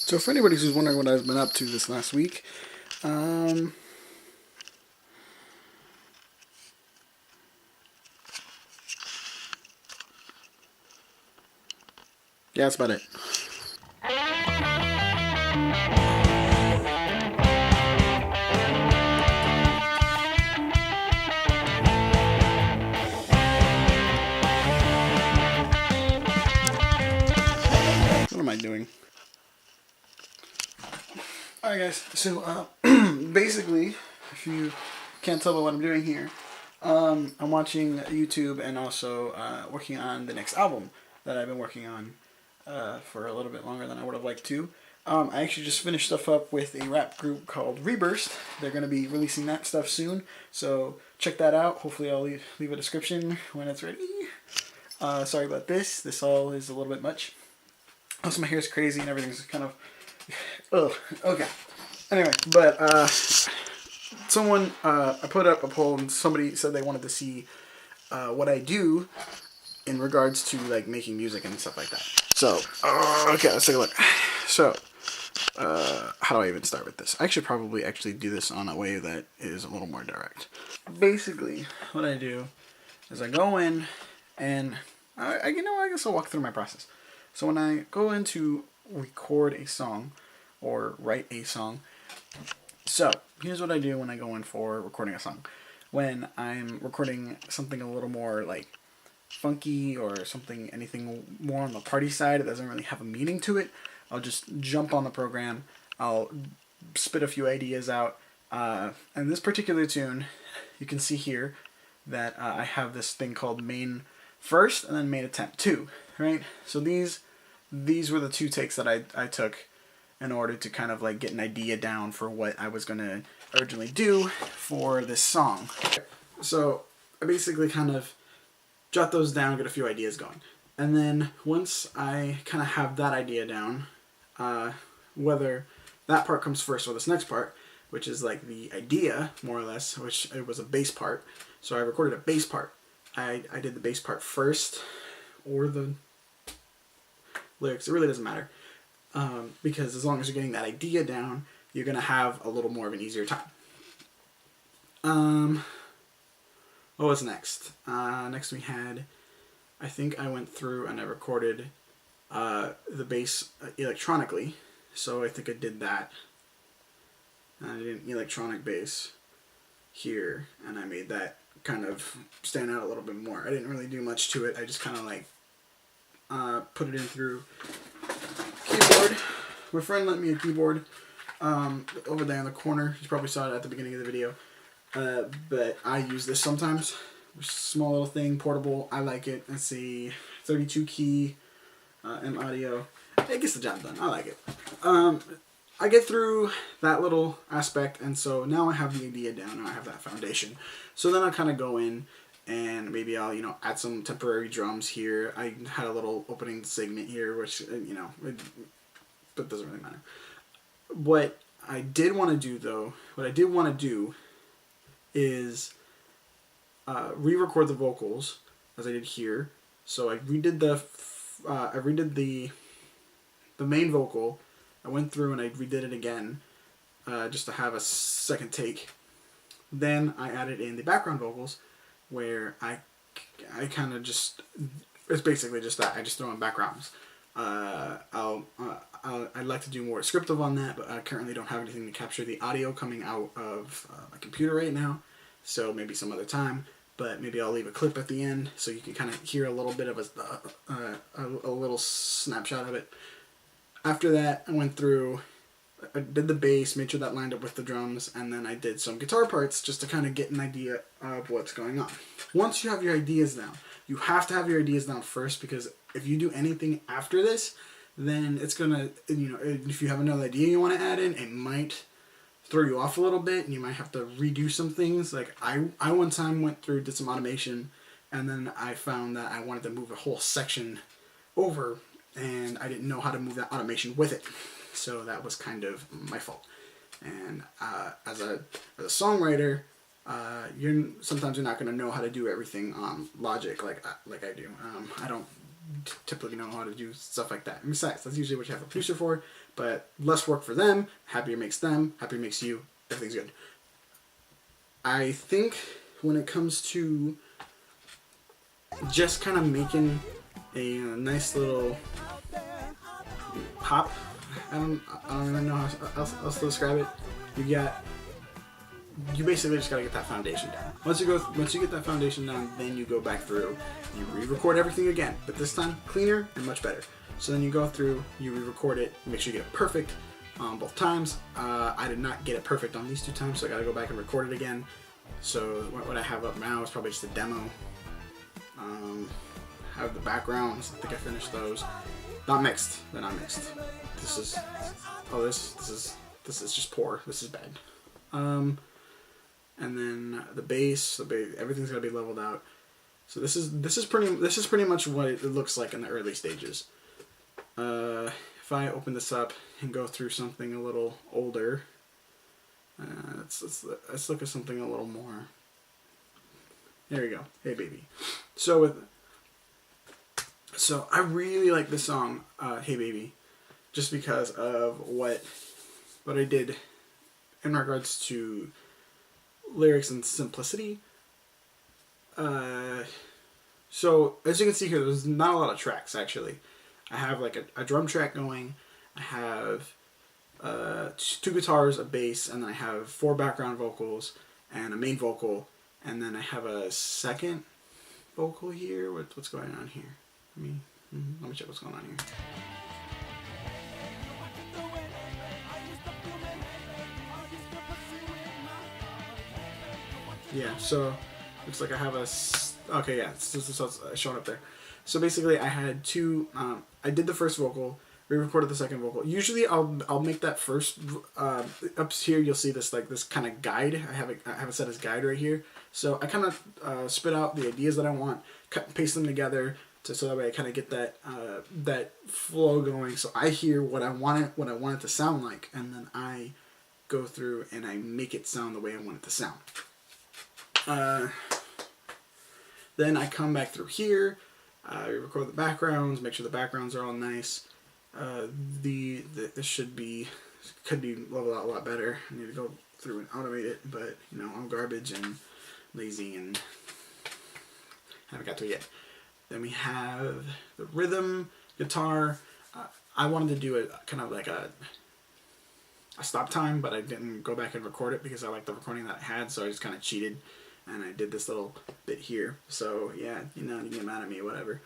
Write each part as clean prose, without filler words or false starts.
So for anybody who's wondering what I've been up to this last week, um, yeah, that's about it. What am I doing? Alright guys, so basically, if you can't tell by what I'm doing here, I'm watching YouTube and also working on the next album that I've been working on for a little bit longer than I would have liked to. I actually just finished stuff up with a rap group called Reburst. They're going to be releasing that stuff soon, so check that out. Hopefully I'll leave a description when it's ready. Sorry about this. This all is a little bit much. Also, my hair's crazy and everything's kind of... Ugh. Okay. Anyway, but I put up a poll and somebody said they wanted to see what I do in regards to like making music and stuff like that. So, okay, let's take a look. So, how do I even start with this? I should probably do this on a way that is a little more direct. Basically, what I do is I go in and I guess I'll walk through my process. So when I go in to record a song or write a song, so here's what I do when I go in for recording a song. When I'm recording something a little more like funky or anything more on the party side, it doesn't really have a meaning to it, I'll just jump on the program, I'll spit a few ideas out, and this particular tune, you can see here that I have this thing called main first and then main attempt 2, right? So these were the 2 takes that I took in order to kind of like get an idea down for what I was going to originally do for this song. So I basically kind of jot those down, get a few ideas going. And then once I kind of have that idea down, whether that part comes first or this next part, which is like the idea, more or less, which it was a bass part. So I recorded a bass part. I did the bass part first, or the lyrics, it really doesn't matter. Because as long as you're getting that idea down, you're going to have a little more of an easier time. What was next? Next we had, I think I went through and I recorded the bass electronically. So I think I did that. I did an electronic bass here, and I made that kind of stand out a little bit more. I didn't really do much to it. I just kind of like put it in through keyboard. My friend lent me a keyboard over there in the corner. You probably saw it at the beginning of the video. But I use this sometimes. Small little thing, portable. I like it. It's a 32 key M audio. It gets the job done. I like it. I get through that little aspect, and so now I have the idea down and I have that foundation. So then I kind of go in and maybe I'll, add some temporary drums here. I had a little opening segment here, which, but doesn't really matter. What I did want to do is re-record the vocals as I did here. So I redid the main vocal. I went through and I redid it again just to have a second take. Then I added in the background vocals, where I kind of just, it's basically just that. I just throw in backgrounds. I'd like to do more descriptive on that, but I currently don't have anything to capture the audio coming out of my computer right now. So maybe some other time. But maybe I'll leave a clip at the end so you can kind of hear a little bit of a little snapshot of it. After that, I went through, I did the bass, made sure that lined up with the drums, and then I did some guitar parts just to kind of get an idea of what's going on. Once you have your ideas down, you have to have your ideas down first, because if you do anything after this, then it's going to, if you have another idea you want to add in, it might throw you off a little bit, and you might have to redo some things. Like I one time went through, did some automation, and then I found that I wanted to move a whole section over, and I didn't know how to move that automation with it. So that was kind of my fault. And as a songwriter, sometimes you're not going to know how to do everything on Logic like I do. I don't typically know how to do stuff like that. And besides, that's usually what you have a producer for, but less work for them, happier makes them, happier makes you, everything's good. I think when it comes to just kind of making a nice little pop, I don't really know how else to describe it. You basically just gotta get that foundation down. Once you get that foundation down, then you go back through, you re-record everything again, but this time cleaner and much better. So then you go through, you re-record it, make sure you get it perfect on both times. I did not get it perfect on these 2 times, so I gotta go back and record it again. So what I have up now is probably just a demo. Have the backgrounds. I think I finished those. Not mixed. They're not mixed. This is just poor. This is bad. And then the bass, everything's gonna be leveled out. So this is pretty much what it looks like in the early stages. If I open this up and go through something a little older, let's look at something a little more. There you go. Hey baby. So I really like this song, Hey Baby, just because of what I did in regards to lyrics and simplicity. So as you can see here, there's not a lot of tracks actually. I have like a drum track going. I have 2 guitars, a bass, and then I have 4 background vocals and a main vocal, and then I have a second vocal here. What's going on here? Let me check what's going on here. Yeah, so looks like I have okay, yeah, it's showing up there. So basically, I had 2. I did the first vocal, re-recorded the second vocal. Usually, I'll make that first. Up here, you'll see this kind of guide. I have it set as guide right here. So I kind of spit out the ideas that I want, paste them together, so that way I kind of get that flow going. So I hear what I want it to sound like, and then I go through and I make it sound the way I want it to sound. Then I come back through here. I record the backgrounds, make sure the backgrounds are all nice. This could be leveled out a lot better. I need to go through and automate it, but I'm garbage and lazy and haven't got to it yet. Then we have the rhythm guitar. I wanted to do it kind of like a stop time, but I didn't go back and record it because I liked the recording that I had, so I just kind of cheated. And I did this little bit here. So yeah, you can get mad at me, whatever.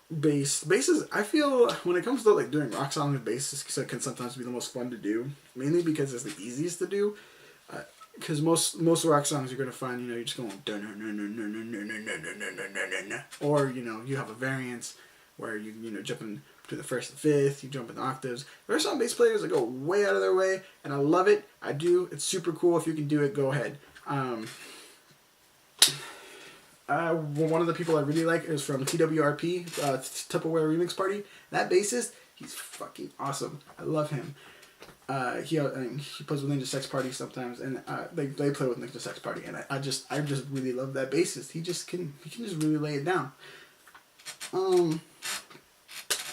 Bass is, I feel, when it comes to like doing rock songs with bass, it can sometimes be the most fun to do. Mainly because it's the easiest to do. Because most rock songs you're gonna find, you're just going or you have a variance where you jump in to the first and fifth, you jump in the octaves. There are some bass players that go way out of their way, and I love it. I do. It's super cool. If you can do it, go ahead. One of the people I really like is from TWRP, Tupperware Remix Party. That bassist, he's fucking awesome. I love him. He plays with Ninja Sex Party sometimes, and they play with Ninja Sex Party, and I just really love that bassist. He can just really lay it down.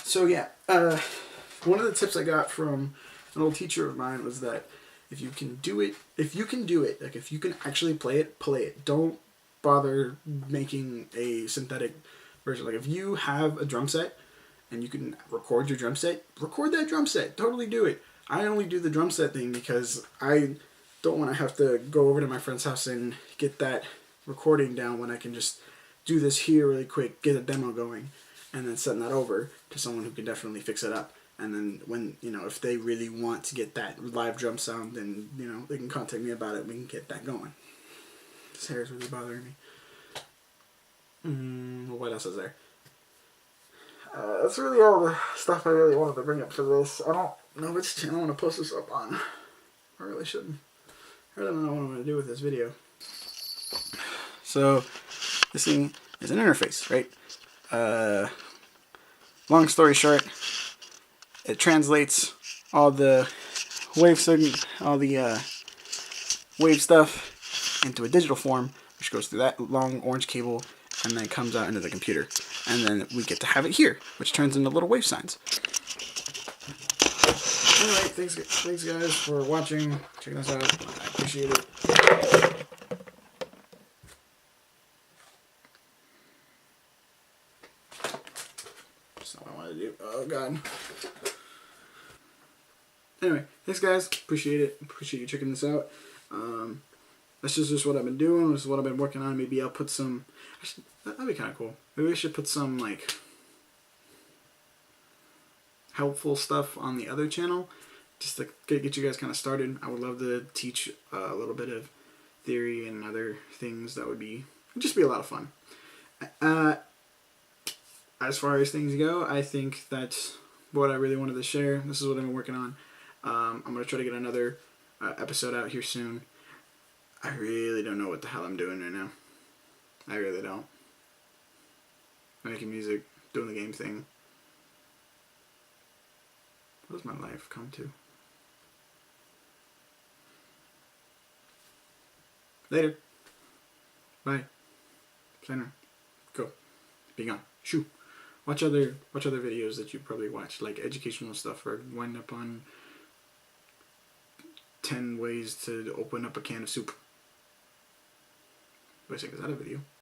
So yeah, one of the tips I got from an old teacher of mine was that if you can do it, like if you can actually play it. Don't bother making a synthetic version. Like if you have a drum set and you can record your drum set, record that drum set. Totally do it. I only do the drum set thing because I don't want to have to go over to my friend's house and get that recording down when I can just do this here really quick, get a demo going, and then send that over to someone who can definitely fix it up. And then when, if they really want to get that live drum sound, then, they can contact me about it. We can get that going. This hair is really bothering me. What else is there? That's really all the stuff I really wanted to bring up for this. I don't know which channel I want to post this up on. I really shouldn't. I really don't know what I'm going to do with this video. So, this thing is an interface, right? Long story short, it translates all the wave wave stuff into a digital form, which goes through that long orange cable, and then comes out into the computer. And then we get to have it here, which turns into little wave signs. Anyway, thanks guys for watching, checking this out. I appreciate it. That's not what I wanted to do. Oh god. Anyway, thanks guys. Appreciate it. Appreciate you checking this out. That's just what I've been doing. This is what I've been working on. Maybe I'll put some... That'd be kind of cool. Maybe I should put some, like, helpful stuff on the other channel. Just to get you guys kind of started. I would love to teach a little bit of theory and other things. That would just be a lot of fun. As far as things go, I think that's what I really wanted to share. This is what I've been working on. I'm going to try to get another episode out here soon. I really don't know what the hell I'm doing right now. I really don't. Making music, doing the game thing. What does my life come to? Later. Bye. Sign Go. Be gone. Shoo. Watch other videos that you probably watch, like educational stuff, or wind up on 10 ways to open up a can of soup. Wait a second, is that a video?